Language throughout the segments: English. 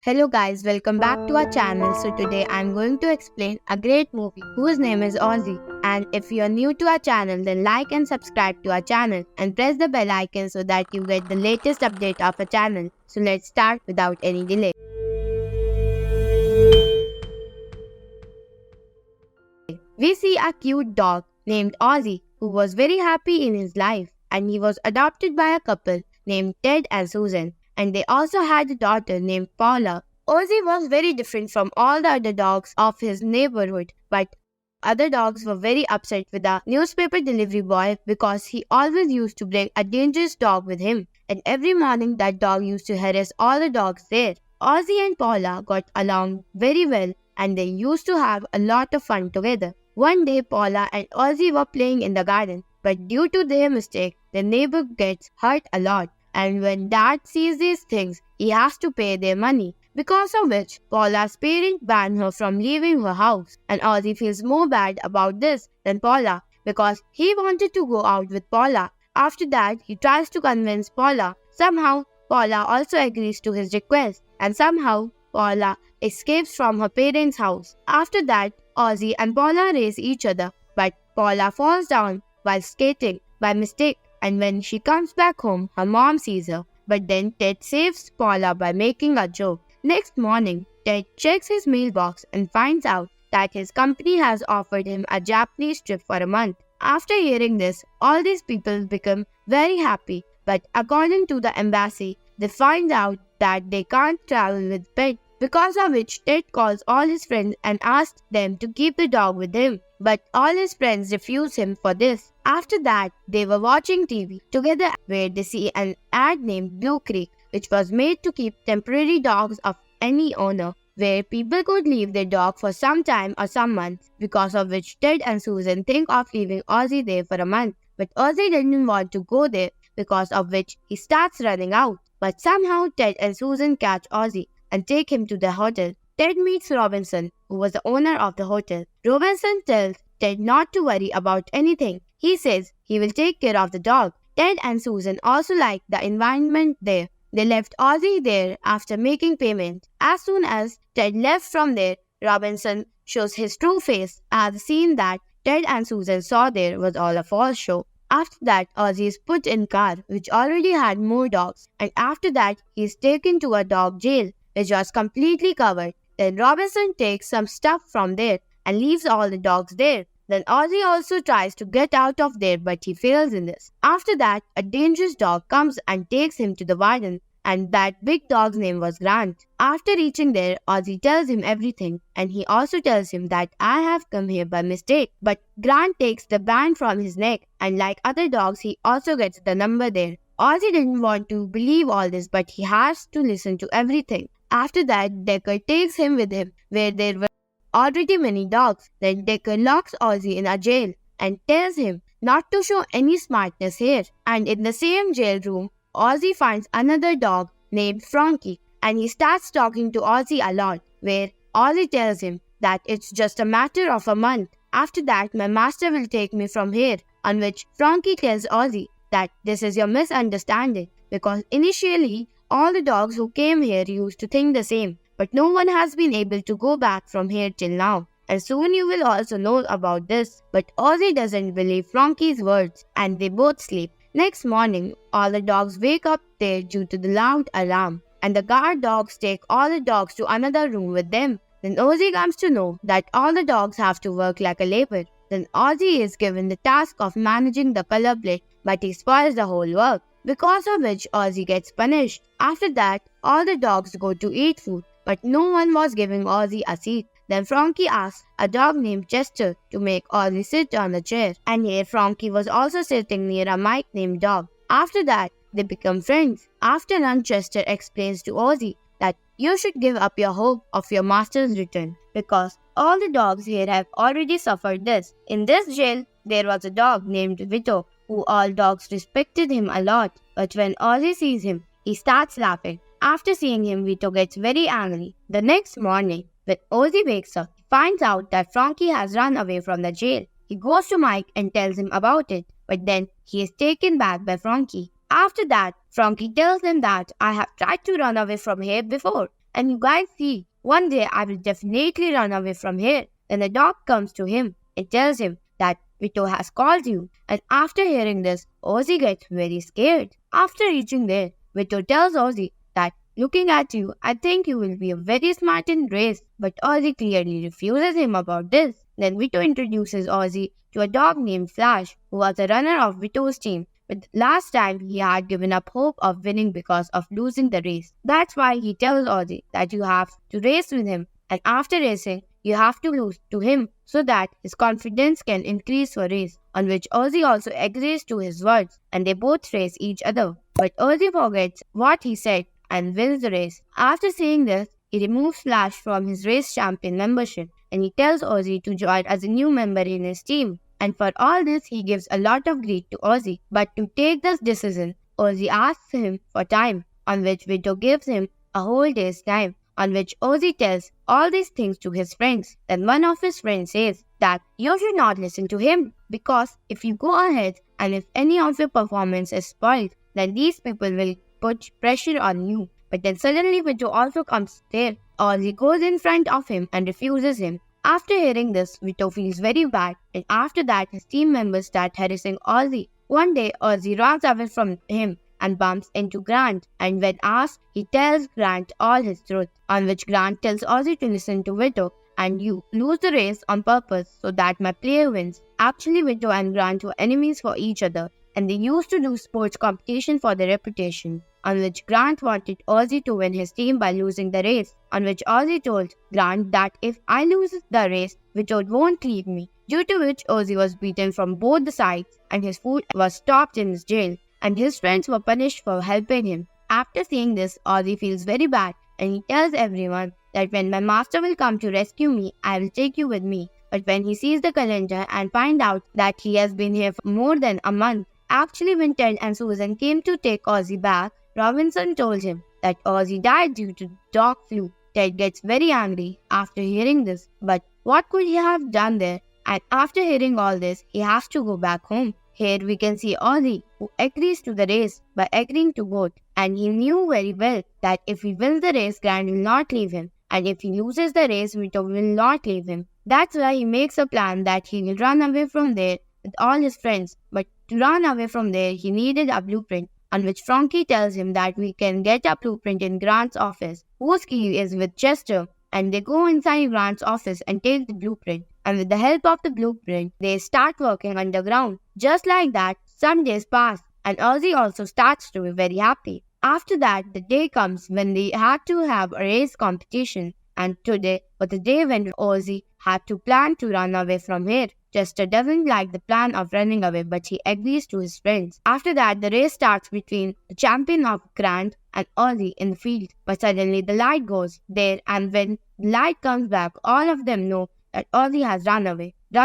Hello guys, welcome back to our channel. So today I'm going to explain a great movie whose name is Ozzy. And if you are new to our channel, then like and subscribe to our channel and press the bell icon so that you get the latest update of our channel. So let's start without any delay. We see a cute dog named Ozzy who was very happy in his life, and he was adopted by a couple named Ted and Susan, and they also had a daughter named Paula. Ozzy was very different from all the other dogs of his neighborhood, but other dogs were very upset with the newspaper delivery boy because he always used to bring a dangerous dog with him, and every morning that dog used to harass all the dogs there. Ozzy and Paula got along very well, and they used to have a lot of fun together. One day, Paula and Ozzy were playing in the garden, but due to their mistake, the neighbor gets hurt a lot. And when Dad sees these things, he has to pay their money. Because of which, Paula's parents ban her from leaving her house. And Ozzy feels more bad about this than Paula because he wanted to go out with Paula. After that, he tries to convince Paula. Somehow, Paula also agrees to his request. And somehow, Paula escapes from her parents' house. After that, Ozzy and Paula race each other, but Paula falls down while skating by mistake, and when she comes back home, her mom sees her. But then Ted saves Paula by making a joke. Next morning, Ted checks his mailbox and finds out that his company has offered him a Japanese trip for a month. After hearing this, all these people become very happy, but according to the embassy, they find out that they can't travel with pets. Because of which, Ted calls all his friends and asks them to keep the dog with him. But all his friends refuse him for this. After that, they were watching TV together where they see an ad named Blue Creek, which was made to keep temporary dogs of any owner, where people could leave their dog for some time or some months. Because of which, Ted and Susan think of leaving Ozzy there for a month. But Ozzy didn't want to go there, because of which he starts running out. But somehow Ted and Susan catch Ozzy and take him to the hotel. Ted meets Robinson, who was the owner of the hotel. Robinson tells Ted not to worry about anything. He says he will take care of the dog. Ted and Susan also like the environment there. They left Ozzy there after making payment. As soon as Ted left from there, Robinson shows his true face as the scene that Ted and Susan saw there was all a false show. After that, Ozzy is put in car, which already had more dogs. And after that, he is taken to a dog jail, which was completely covered. Then Robinson takes some stuff from there and leaves all the dogs there. Then Ozzy also tries to get out of there, but he fails in this. After that, a dangerous dog comes and takes him to the warden, and that big dog's name was Grant. After reaching there, Ozzy tells him everything, and he also tells him that I have come here by mistake. But Grant takes the band from his neck, and like other dogs, he also gets the number there. Ozzy didn't want to believe all this, but he has to listen to everything. After that, Decker takes him with him, where there were already many dogs. Then Decker locks Ozzy in a jail and tells him not to show any smartness here. And in the same jail room, Ozzy finds another dog named Fronky, and he starts talking to Ozzy a lot, where Ozzy tells him that it's just a matter of a month. After that, my master will take me from here, on which Fronky tells Ozzy that this is your misunderstanding, because initially all the dogs who came here used to think the same, but no one has been able to go back from here till now. And soon you will also know about this. But Ozzy doesn't believe Franky's words, and they both sleep. Next morning, all the dogs wake up there due to the loud alarm, and the guard dogs take all the dogs to another room with them. Then Ozzy comes to know that all the dogs have to work like a labor. Then Ozzy is given the task of managing the color plate, but he spoils the whole work, because of which Ozzy gets punished. After that, all the dogs go to eat food, but no one was giving Ozzy a seat. Then Frankie asks a dog named Chester to make Ozzy sit on the chair, and here Frankie was also sitting near a mic named Dog. After that, they become friends. After lunch, Chester explains to Ozzy that you should give up your hope of your master's return, because all the dogs here have already suffered this. In this jail, there was a dog named Vito, who all dogs respected him a lot, but when Ozzy sees him, he starts laughing. After seeing him, Vito gets very angry. The next morning, when Ozzy wakes up, he finds out that Frankie has run away from the jail. He goes to Mike and tells him about it, but then he is taken back by Frankie. After that, Frankie tells him that I have tried to run away from here before, And you guys see, one day I will definitely run away from here. Then the dog comes to him and tells him that Vito has called you. And after hearing this, Ozzy gets very scared. After reaching there, Vito tells Ozzy that looking at you, I think you will be a very smart in race. But Ozzy clearly refuses him about this. Then Vito introduces Ozzy to a dog named Flash, who was a runner of Vito's team. But last time he had given up hope of winning because of losing the race. That's why he tells Ozzy that you have to race with him, and after racing, you have to lose to him so that his confidence can increase for race, on which Ozzy also agrees to his words, and they both race each other. But Ozzy forgets what he said and wins the race. After saying this, he removes Flash from his race champion membership, and he tells Ozzy to join as a new member in his team. And for all this, he gives a lot of greed to Ozzy. But to take this decision, Ozzy asks him for time, on which Vito gives him a whole day's time, on which Ozzy tells all these things to his friends. Then one of his friends says that you should not listen to him, because if you go ahead and if any of your performance is spoiled, then these people will put pressure on you. But then suddenly Vito also comes there. Ozzy goes in front of him and refuses him. After hearing this, Vito feels very bad, and after that his team members start harassing Ozzy. One day, Ozzy runs away from him and bumps into Grant, and when asked, he tells Grant all his truth, on which Grant tells Ozzy to listen to Vito, and you lose the race on purpose so that my player wins. Actually, Vito and Grant were enemies for each other, and they used to do sports competition for their reputation, on which Grant wanted Ozzy to win his team by losing the race, on which Ozzy told Grant that if I lose the race, Vito won't leave me, due to which Ozzy was beaten from both the sides and his food was stopped in his jail, and his friends were punished for helping him. After seeing this, Ozzy feels very bad, and he tells everyone that when my master will come to rescue me, I will take you with me. But when he sees the calendar and finds out that he has been here for more than a month, actually when Ted and Susan came to take Ozzy back, Robinson told him that Ozzy died due to dog flu. Ted gets very angry after hearing this, but what could he have done there? And after hearing all this, he has to go back home. Here we can see Ozzy, who agrees to the race by agreeing to vote, and he knew very well that if he wins the race, Grant will not leave him, and if he loses the race, Vito will not leave him. That's why he makes a plan that he will run away from there with all his friends, but to run away from there, he needed a blueprint, on which Fronky tells him that we can get a blueprint in Grant's office, whose key is with Chester, and they go inside Grant's office and take the blueprint, and with the help of the blueprint, they start working underground. Just like that, some days pass, and Ozzy also starts to be very happy. After that, the day comes when they had to have a race competition, and today was the day when Ozzy had to plan to run away from here. Chester doesn't like the plan of running away, but he agrees to his friends. After that, the race starts between the champion of Grant and Ozzy in the field. But suddenly the light goes there, and when the light comes back, all of them know that Ozzy has run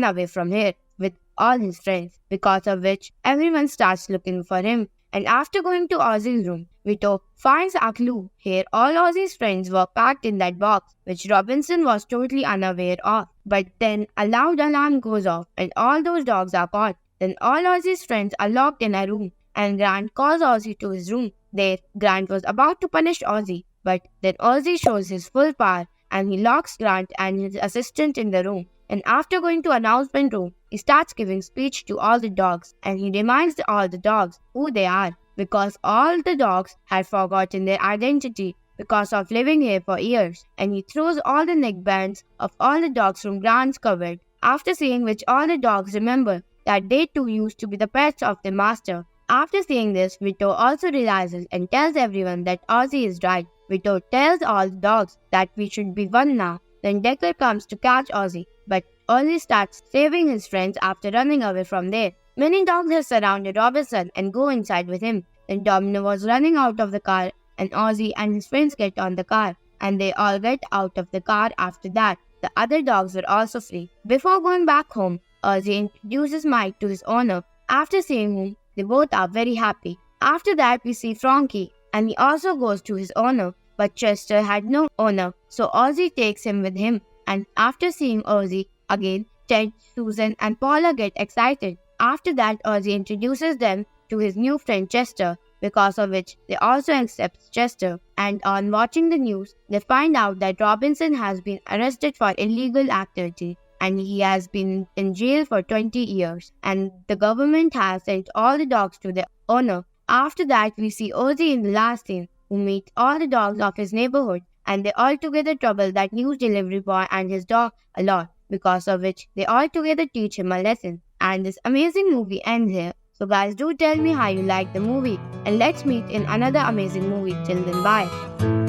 away from here with all his friends, because of which everyone starts looking for him. And after going to Ozzy's room, Vito finds a clue. Here, all Ozzy's friends were packed in that box, which Robinson was totally unaware of. But then a loud alarm goes off, and all those dogs are caught. Then all Ozzy's friends are locked in a room, and Grant calls Ozzy to his room. There, Grant was about to punish Ozzy, but then Ozzy shows his full power, and he locks Grant and his assistant in the room. And after going to announcement room, he starts giving speech to all the dogs, and he reminds all the dogs who they are, because all the dogs had forgotten their identity because of living here for years, and he throws all the neckbands of all the dogs from Grant's cupboard, after seeing which all the dogs remember that they too used to be the pets of their master. After seeing this, Vito also realizes and tells everyone that Ozzy is right. Vito tells all the dogs that we should be one now. Then Decker comes to catch Ozzy, but Ozzy starts saving his friends after running away from there. Many dogs have surrounded Robinson and go inside with him. Then Domino was running out of the car, and Ozzy and his friends get on the car, and they all get out of the car after that. The other dogs were also free. Before going back home, Ozzy introduces Mike to his owner. After seeing him, they both are very happy. After that, we see Fronky, and he also goes to his owner, but Chester had no owner, so Ozzy takes him with him. And after seeing Ozzy again, Ted, Susan, and Paula get excited. After that, Ozzy introduces them to his new friend Chester, because of which they also accept Chester. And on watching the news, they find out that Robinson has been arrested for illegal activity and he has been in jail for 20 years. And the government has sent all the dogs to the owner. After that, we see Ozzy in the last scene, who meets all the dogs of his neighborhood, and they all together trouble that news delivery boy and his dog a lot, because of which they all together teach him a lesson. And this amazing movie ends here. So guys, do tell me how you like the movie, and let's meet in another amazing movie. Till then, bye.